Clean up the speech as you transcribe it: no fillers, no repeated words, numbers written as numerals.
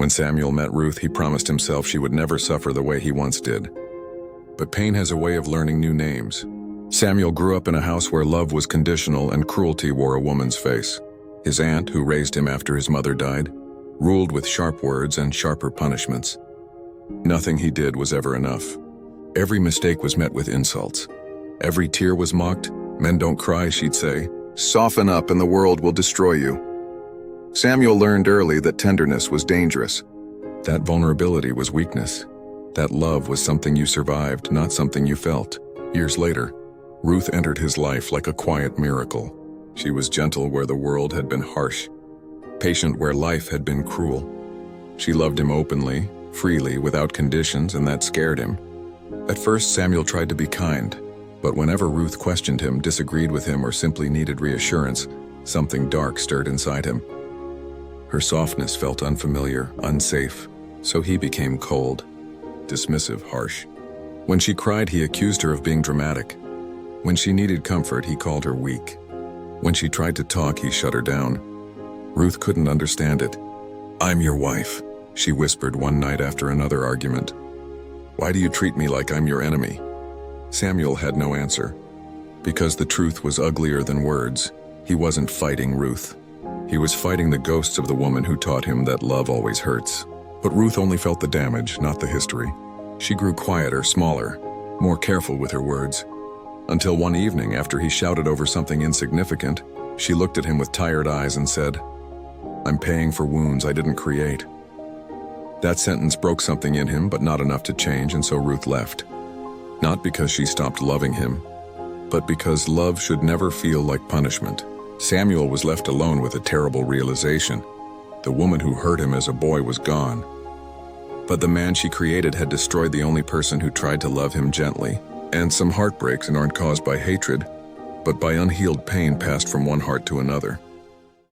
When Samuel met Ruth, he promised himself she would never suffer the way he once did. But pain has a way of learning new names. Samuel grew up in a house where love was conditional and cruelty wore a woman's face. His aunt, who raised him after his mother died, ruled with sharp words and sharper punishments. Nothing he did was ever enough. Every mistake was met with insults. Every tear was mocked. "Men don't cry," she'd say. "Soften up and the world will destroy you." Samuel learned early that tenderness was dangerous. That vulnerability was weakness. That love was something you survived, not something you felt. Years later, Ruth entered his life like a quiet miracle. She was gentle where the world had been harsh, patient where life had been cruel. She loved him openly, freely, without conditions, and that scared him. At first, Samuel tried to be kind, but whenever Ruth questioned him, disagreed with him, or simply needed reassurance, something dark stirred inside him. Her softness felt unfamiliar, unsafe, so he became cold, dismissive, harsh. When she cried, he accused her of being dramatic. When she needed comfort, he called her weak. When she tried to talk, he shut her down. Ruth couldn't understand it. "I'm your wife," she whispered one night after another argument. "Why do you treat me like I'm your enemy?" Samuel had no answer. Because the truth was uglier than words, he wasn't fighting Ruth. He was fighting the ghosts of the woman who taught him that love always hurts. But Ruth only felt the damage, not the history. She grew quieter, smaller, more careful with her words. Until one evening, after he shouted over something insignificant, she looked at him with tired eyes and said, "I'm paying for wounds I didn't create." That sentence broke something in him, but not enough to change, and so Ruth left. Not because she stopped loving him, but because love should never feel like punishment. Samuel was left alone with a terrible realization. The woman who hurt him as a boy was gone. But the man she created had destroyed the only person who tried to love him gently. And some heartbreaks aren't caused by hatred, but by unhealed pain passed from one heart to another.